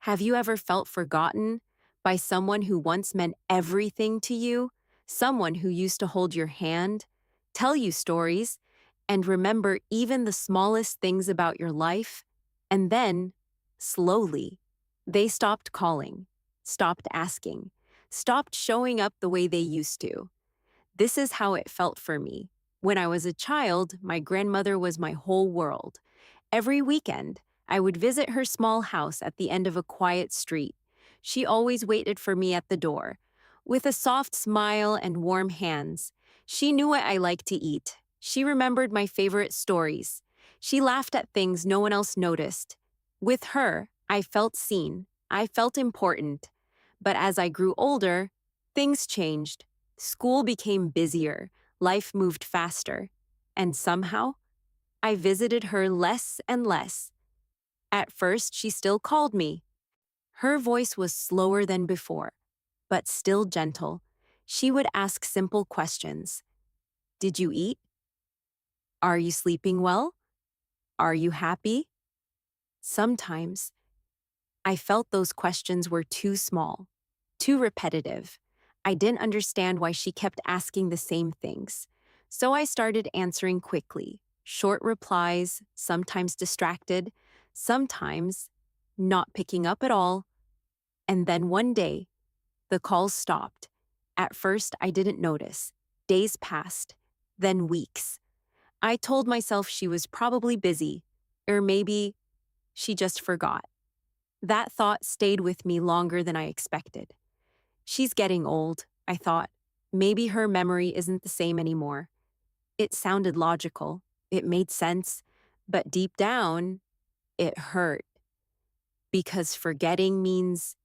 Have you ever felt forgotten by someone who once meant everything to you? Someone who used to hold your hand, tell you stories, and remember even the smallest things about your life? And then, slowly, they stopped calling, stopped asking, stopped showing up the way they used to. This is how it felt for me. When I was a child, my grandmother was my whole world. Every weekend, I would visit her small house at the end of a quiet street. She always waited for me at the door. With a soft smile and warm hands, she knew what I liked to eat. She remembered my favorite stories. She laughed at things no one else noticed. With her, I felt seen. I felt important. But as I grew older, things changed. School became busier. Life moved faster. And somehow, I visited her less and less. At first, she still called me. Her voice was slower than before, but still gentle. She would ask simple questions. Did you eat? Are you sleeping well? Are you happy? Sometimes, I felt those questions were too small, too repetitive. I didn't understand why she kept asking the same things. So I started answering quickly, short replies, sometimes distracted, sometimes not picking up at all. And then one day, the calls stopped. At first, I didn't notice. Days passed, then weeks. I told myself she was probably busy, or maybe she just forgot. That thought stayed with me longer than I expected. She's getting old, I thought. Maybe her memory isn't the same anymore. It sounded logical. It made sense. But deep down, it hurt. Because forgetting means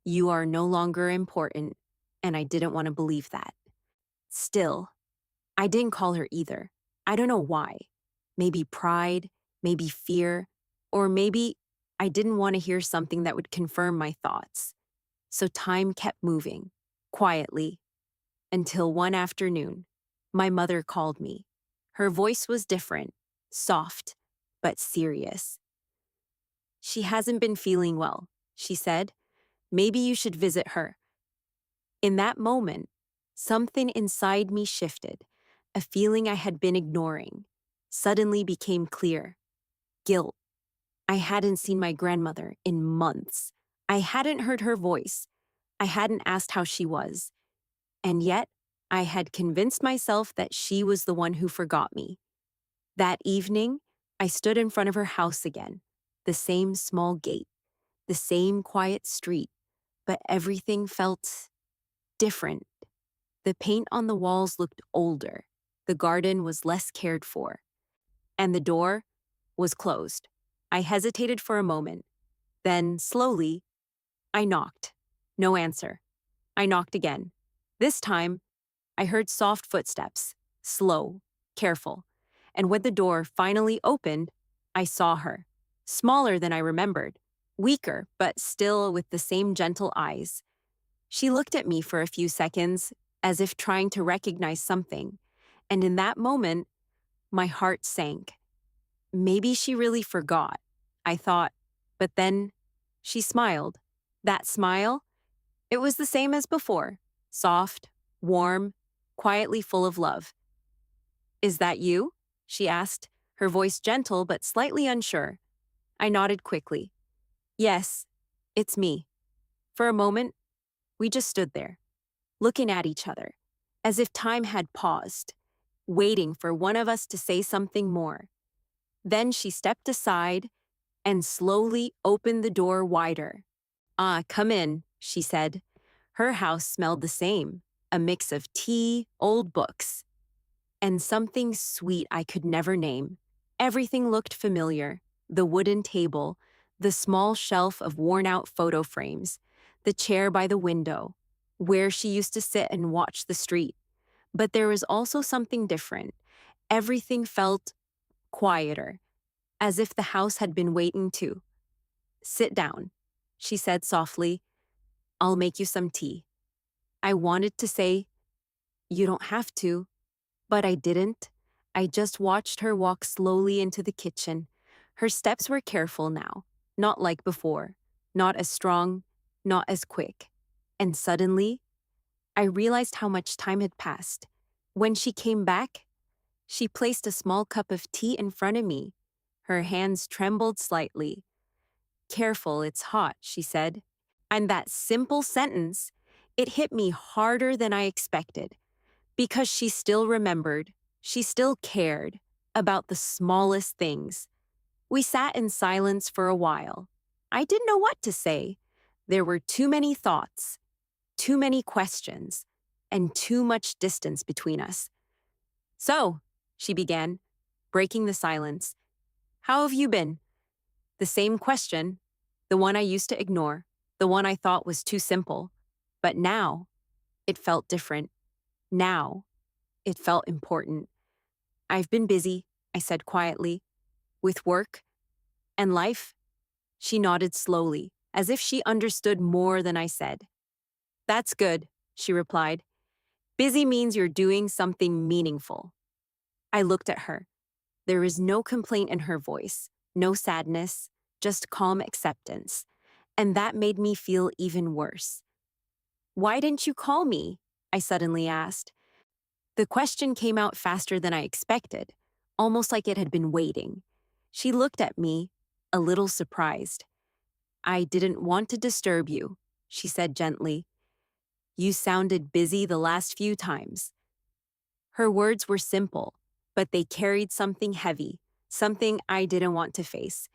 you are no longer important, and I didn't want to believe that. Still, I didn't call her either. I don't know why. Maybe pride, maybe fear, or maybe I didn't want to hear something that would confirm my thoughts. So time kept moving, quietly, until one afternoon, my mother called me. Her voice was different, soft, but serious. She hasn't been feeling well, she said. Maybe you should visit her. In that moment, something inside me shifted. A feeling I had been ignoring suddenly became clear. Guilt. I hadn't seen my grandmother in months. I hadn't heard her voice. I hadn't asked how she was. And yet, I had convinced myself that she was the one who forgot me. That evening, I stood in front of her house again. The same small gate, the same quiet street, but everything felt different. The paint on the walls looked older. The garden was less cared for. And the door was closed. I hesitated for a moment. Then, slowly, I knocked. No answer. I knocked again. This time, I heard soft footsteps, slow, careful. And when the door finally opened, I saw her. Smaller than I remembered, weaker, but still with the same gentle eyes. She looked at me for a few seconds, as if trying to recognize something. And in that moment, my heart sank. Maybe she really forgot, I thought. But then she smiled. That smile, it was the same as before. Soft, warm, quietly full of love. Is that you? She asked, her voice gentle but slightly unsure. I nodded quickly. Yes, it's me. For a moment, we just stood there, looking at each other, as if time had paused, waiting for one of us to say something more. Then she stepped aside and slowly opened the door wider. Ah, come in, she said. Her house smelled the same, a mix of tea, old books, and something sweet I could never name. Everything looked familiar: the wooden table, the small shelf of worn-out photo frames, the chair by the window, where she used to sit and watch the street. But there was also something different. Everything felt quieter, as if the house had been waiting too. Sit down, she said softly. I'll make you some tea. I wanted to say, you don't have to, but I didn't. I just watched her walk slowly into the kitchen. Her steps were careful now, not like before. not as strong, not as quick. And suddenly, I realized how much time had passed. When she came back, she placed a small cup of tea in front of me. Her hands trembled slightly. "Careful, it's hot," she said. And that simple sentence, it hit me harder than I expected because she still remembered, she still cared about the smallest things. We sat in silence for a while. I didn't know what to say. There were too many thoughts, too many questions, and too much distance between us. "So," she began, breaking the silence, "how have you been?" The same question, the one I used to ignore, the one I thought was too simple. But now, it felt different. Now, it felt important. "I've been busy," I said quietly, "with work and life." She nodded slowly, as if she understood more than I said. "That's good," she replied. "Busy means you're doing something meaningful." I looked at her. There was no complaint in her voice, no sadness, just calm acceptance. And that made me feel even worse. "Why didn't you call me?" I suddenly asked. The question came out faster than I expected, almost like it had been waiting. She looked at me, a little surprised. "I didn't want to disturb you," she said gently. "You sounded busy the last few times." Her words were simple, but they carried something heavy, something I didn't want to face.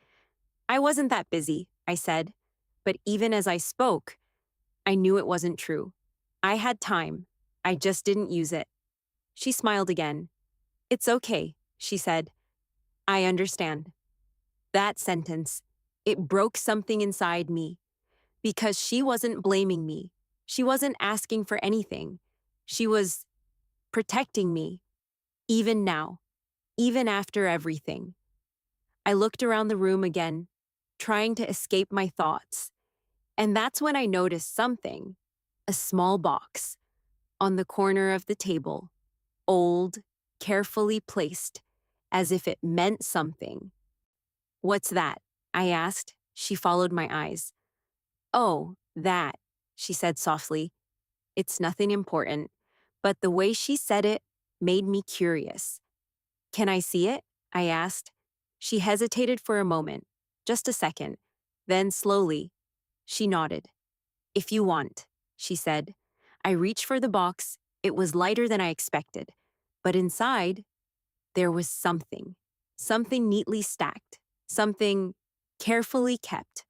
"I wasn't that busy," I said, but even as I spoke, I knew it wasn't true. I had time. I just didn't use it. She smiled again. "It's okay," she said. "I understand." That sentence, it broke something inside me because she wasn't blaming me. She wasn't asking for anything. She was protecting me, even now, even after everything. I looked around the room again, trying to escape my thoughts. And that's when I noticed something, a small box on the corner of the table, old, carefully placed, as if it meant something. "What's that?" I asked. She followed my eyes. "Oh, that," she said softly. "It's nothing important." But the way she said it made me curious. "Can I see it?" I asked. She hesitated for a moment, just a second. Then slowly, she nodded. "If you want," she said. I reached for the box. It was lighter than I expected. But inside, there was something. Something neatly stacked. Something carefully kept.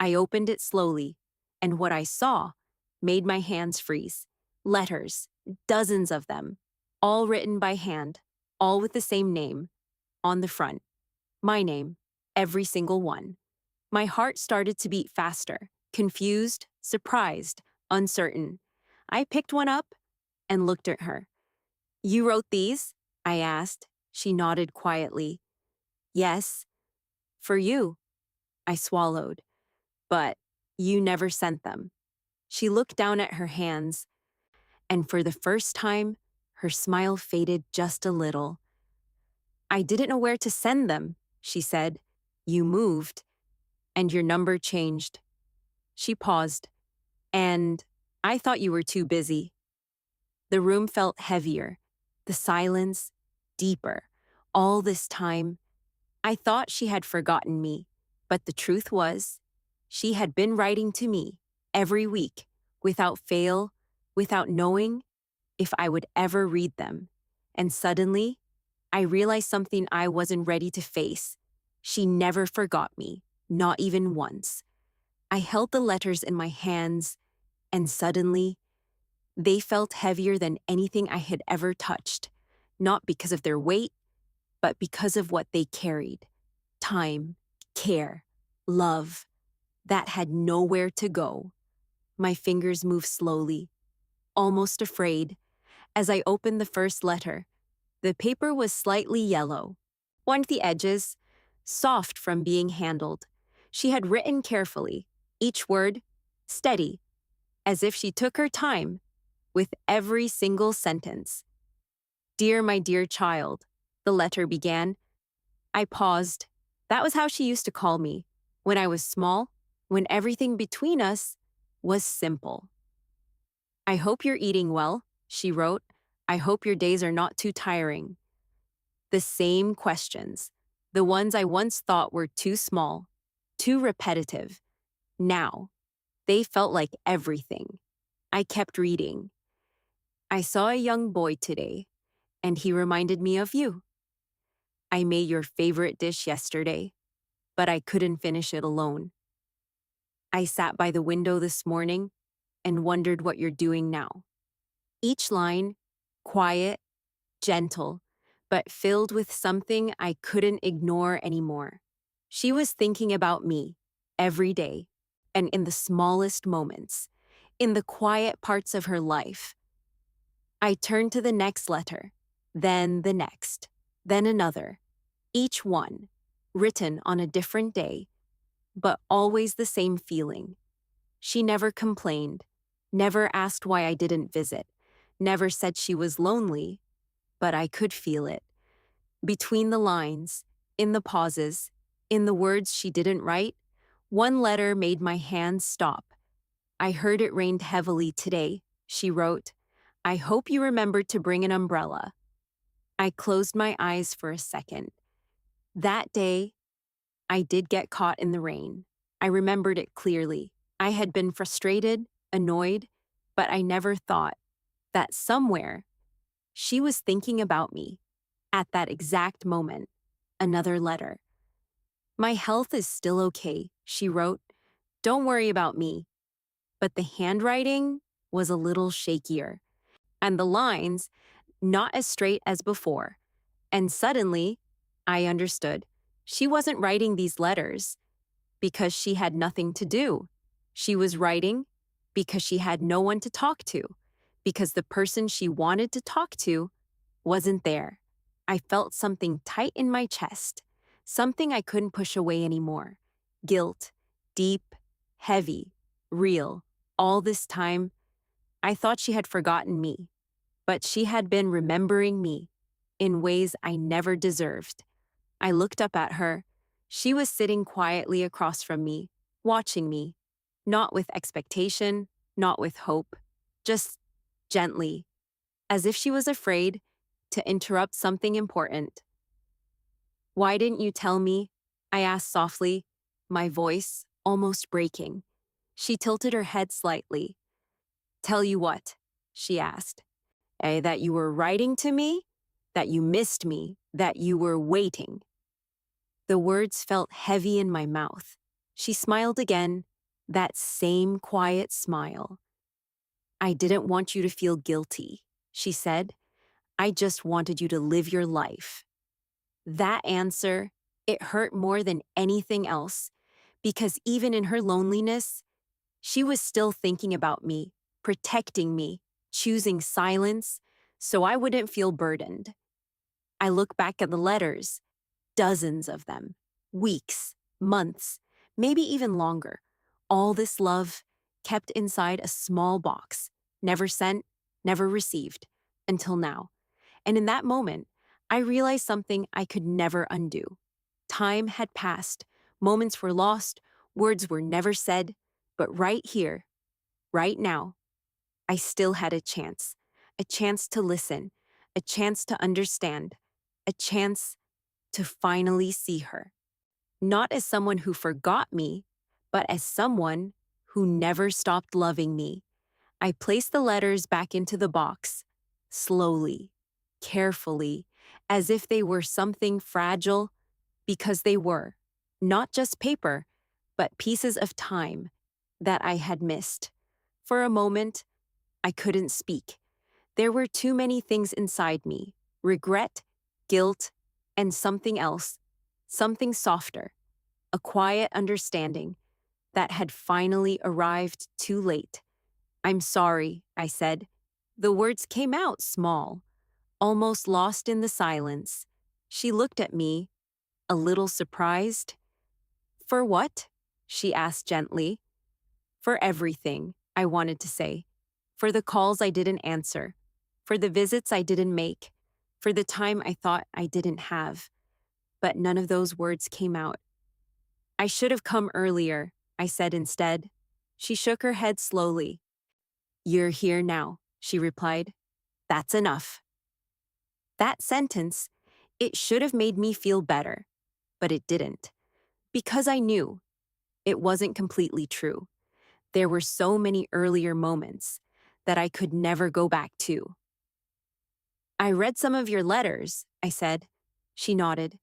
I opened it slowly, and what I saw made my hands freeze. Letters, dozens of them, all written by hand, all with the same name, on the front. My name, every single one. My heart started to beat faster, confused, surprised, uncertain. I picked one up and looked at her. "You wrote these?" I asked. She nodded quietly. "Yes, for you." I swallowed. "But you never sent them." She looked down at her hands, and for the first time, her smile faded just a little. "I didn't know where to send them," she said. "You moved, and your number changed." She paused. "And I thought you were too busy." The room felt heavier, the silence deeper. All this time, I thought she had forgotten me, but the truth was, she had been writing to me every week, without fail, without knowing if I would ever read them. And suddenly, I realized something I wasn't ready to face. She never forgot me, not even once. I held the letters in my hands, and suddenly, they felt heavier than anything I had ever touched, not because of their weight, but because of what they carried. Time, care, love, that had nowhere to go. My fingers moved slowly, almost afraid, as I opened the first letter. The paper was slightly yellow, one of the edges, soft from being handled. She had written carefully, each word steady, as if she took her time with every single sentence. "Dear my dear child," the letter began. I paused. That was how she used to call me. When I was small, when everything between us was simple. I hope you're eating well, she wrote. I hope your days are not too tiring. The same questions, the ones I once thought were too small, too repetitive. Now, they felt like everything. I kept reading. I saw a young boy today, and he reminded me of you. I made your favorite dish yesterday, but I couldn't finish it alone. I sat by the window this morning and wondered what you're doing now. Each line, quiet, gentle, but filled with something I couldn't ignore anymore. She was thinking about me every day, and in the smallest moments, in the quiet parts of her life. I turned to the next letter, then the next, then another, each one written on a different day, but always the same feeling. She never complained, never asked why I didn't visit, never said she was lonely, but I could feel it. Between the lines, in the pauses, in the words she didn't write, one letter made my hands stop. I heard it rained heavily today, she wrote. I hope you remembered to bring an umbrella. I closed my eyes for a second. That day, I did get caught in the rain. I remembered it clearly. I had been frustrated, annoyed, but I never thought that somewhere she was thinking about me at that exact moment. Another letter. My health is still okay, she wrote. Don't worry about me. But the handwriting was a little shakier, and the lines not as straight as before. And suddenly, I understood. She wasn't writing these letters because she had nothing to do. She was writing because she had no one to talk to, because the person she wanted to talk to wasn't there. I felt something tight in my chest, something I couldn't push away anymore. Guilt, deep, heavy, real. All this time, I thought she had forgotten me, but she had been remembering me in ways I never deserved. I looked up at her. She was sitting quietly across from me, watching me, not with expectation, not with hope, just gently, as if she was afraid to interrupt something important. Why didn't you tell me? I asked softly, my voice almost breaking. She tilted her head slightly. Tell you what? She asked. That you were writing to me? That you missed me? That you were waiting? The words felt heavy in my mouth. She smiled again, that same quiet smile. I didn't want you to feel guilty, she said. I just wanted you to live your life. That answer, it hurt more than anything else, because even in her loneliness, she was still thinking about me, protecting me, choosing silence, so I wouldn't feel burdened. I look back at the letters, dozens of them, weeks, months, maybe even longer. All this love kept inside a small box, never sent, never received, until now. And in that moment, I realized something I could never undo. Time had passed, moments were lost, words were never said, but right here, right now, I still had a chance to listen, a chance to understand, a chance to finally see her. Not as someone who forgot me, but as someone who never stopped loving me. I placed the letters back into the box, slowly, carefully, as if they were something fragile, because they were, not just paper, but pieces of time that I had missed. For a moment, I couldn't speak. There were too many things inside me, regret, guilt, and something else, something softer, a quiet understanding that had finally arrived too late. I'm sorry, I said. The words came out small, almost lost in the silence. She looked at me, a little surprised. For what? She asked gently. For everything, I wanted to say. For the calls I didn't answer. For the visits I didn't make. For the time I thought I didn't have. But none of those words came out. I should have come earlier, I said instead. She shook her head slowly. You're here now, she replied. That's enough. That sentence, it should have made me feel better, but it didn't. Because I knew it wasn't completely true. There were so many earlier moments that I could never go back to. I read some of your letters, I said. She nodded.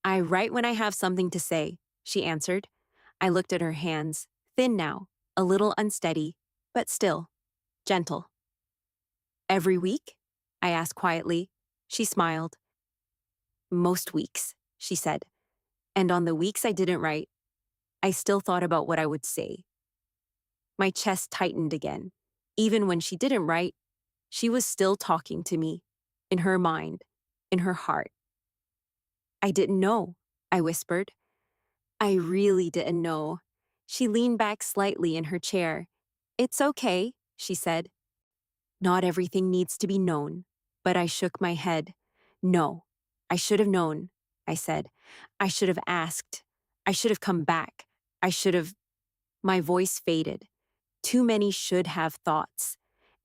I write when I have something to say, she answered. I looked at her hands, thin now, a little unsteady, but still, gentle. Every week? I asked quietly. She smiled. Most weeks, she said. And on the weeks I didn't write, I still thought about what I would say. My chest tightened again. Even when she didn't write, she was still talking to me, in her mind, in her heart. I didn't know, I whispered. I really didn't know. She leaned back slightly in her chair. It's okay, she said. Not everything needs to be known. But I shook my head. No, I should have known, I said. I should have asked. I should have come back. I should have. My voice faded. Too many should have thoughts,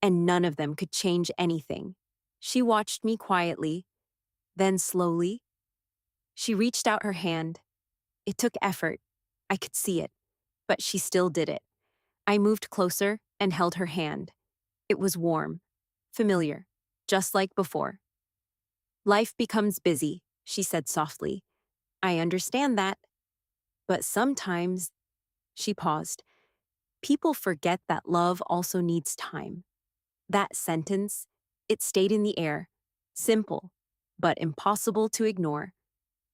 and none of them could change anything. She watched me quietly. Then slowly, she reached out her hand. It took effort. I could see it, but she still did it. I moved closer and held her hand. It was warm, familiar, just like before. Life becomes busy, she said softly. I understand that. But sometimes, she paused, people forget that love also needs time. That sentence, it stayed in the air, simple, but impossible to ignore.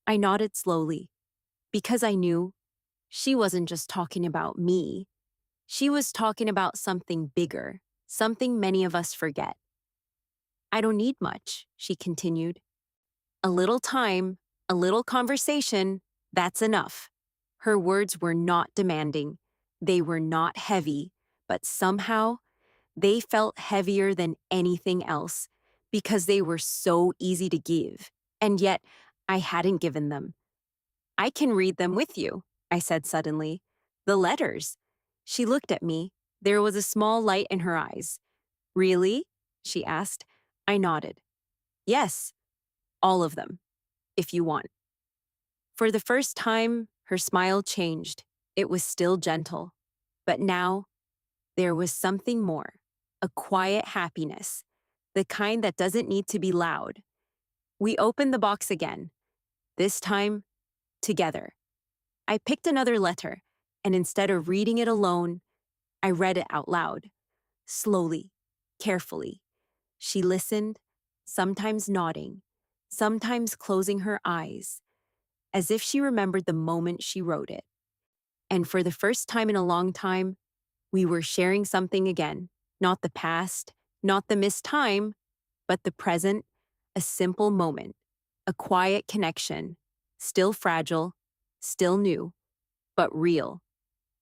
I nodded slowly, because I knew she wasn't just talking about me. She was talking about something bigger, something many of us forget. I don't need much, she continued. A little time, a little conversation, that's enough. Her words were not demanding. They were not heavy, but somehow they felt heavier than anything else because they were so easy to give, and yet I hadn't given them. I can read them with you, I said suddenly. The letters. She looked at me. There was a small light in her eyes. Really? She asked. I nodded. Yes, all of them, if you want. For the first time, her smile changed. It was still gentle. But now, there was something more. A quiet happiness. The kind that doesn't need to be loud. We opened the box again. This time, together. I picked another letter, and instead of reading it alone, I read it out loud. Slowly, carefully. She listened, sometimes nodding, sometimes closing her eyes, as if she remembered the moment she wrote it. And for the first time in a long time, we were sharing something again. Not the past, not the missed time, but the present, a simple moment, a quiet connection, still fragile, still new, but real.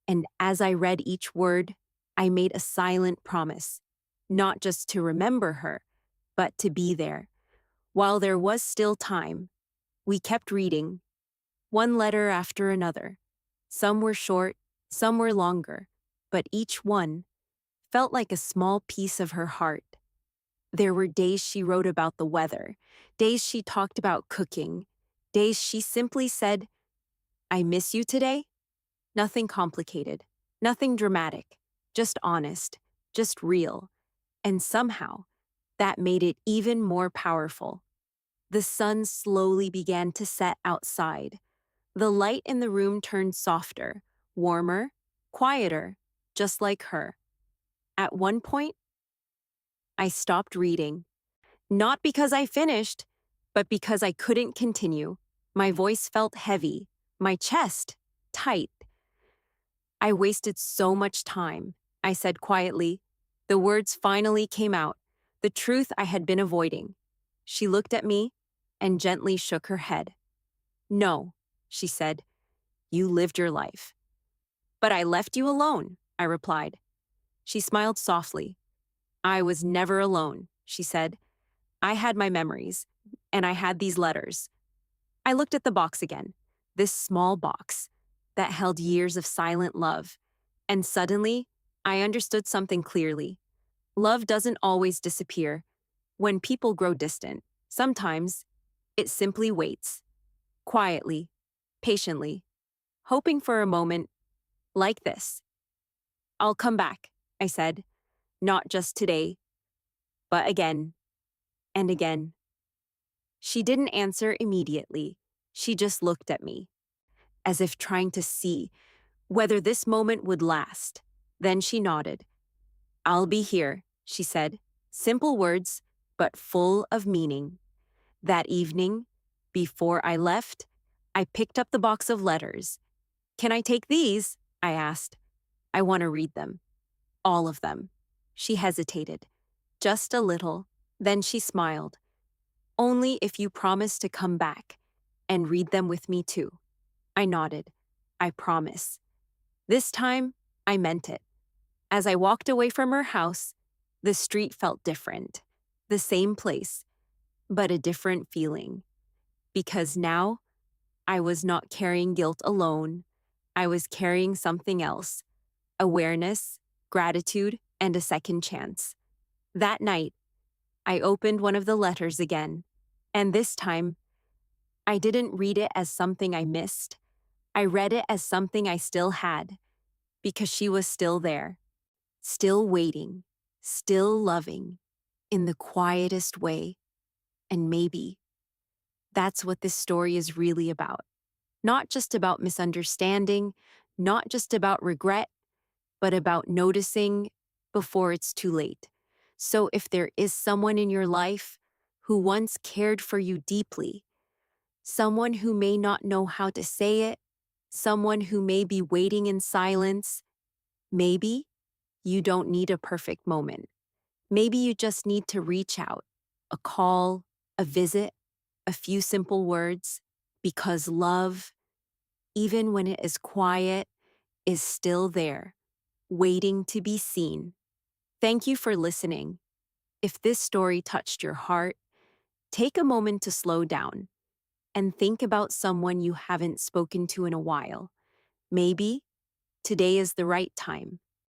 And as I read each word, I made a silent promise, not just to remember her, but to be there. While there was still time, we kept reading, one letter after another. Some were short, some were longer, but each one felt like a small piece of her heart. There were days she wrote about the weather, days she talked about cooking, days she simply said, I miss you today. Nothing complicated, nothing dramatic, just honest, just real. And somehow, that made it even more powerful. The sun slowly began to set outside. The light in the room turned softer, warmer, quieter, just like her. At one point, I stopped reading. Not because I finished, but because I couldn't continue. My voice felt heavy, my chest tight. I wasted so much time, I said quietly. The words finally came out, the truth I had been avoiding. She looked at me and gently shook her head. No, she said, you lived your life. But I left you alone, I replied. She smiled softly. I was never alone, she said. I had my memories, and I had these letters. I looked at the box again, this small box. that held years of silent love. And suddenly, I understood something clearly. Love doesn't always disappear when people grow distant. Sometimes it simply waits, quietly, patiently, hoping for a moment like this. I'll come back, I said, not just today, but again and again. She didn't answer immediately. She just looked at me, as if trying to see whether this moment would last. Then she nodded. I'll be here, she said. Simple words, but full of meaning. That evening, before I left, I picked up the box of letters. Can I take these? I asked. I want to read them. All of them. She hesitated. Just a little. Then she smiled. Only if you promise to come back and read them with me too. I nodded. I promise. This time, I meant it. As I walked away from her house, the street felt different. The same place, but a different feeling. Because now, I was not carrying guilt alone. I was carrying something else: awareness, gratitude, and a second chance. That night, I opened one of the letters again. And this time, I didn't read it as something I missed. I read it as something I still had, because she was still there, still waiting, still loving, in the quietest way. And maybe that's what this story is really about. Not just about misunderstanding, not just about regret, but about noticing before it's too late. So if there is someone in your life who once cared for you deeply, someone who may not know how to say it, someone who may be waiting in silence, maybe you don't need a perfect moment. Maybe you just need to reach out, a call, a visit, a few simple words, because love, even when it is quiet, is still there, waiting to be seen. Thank you for listening. If this story touched your heart, take a moment to slow down and think about someone you haven't spoken to in a while. Maybe today is the right time.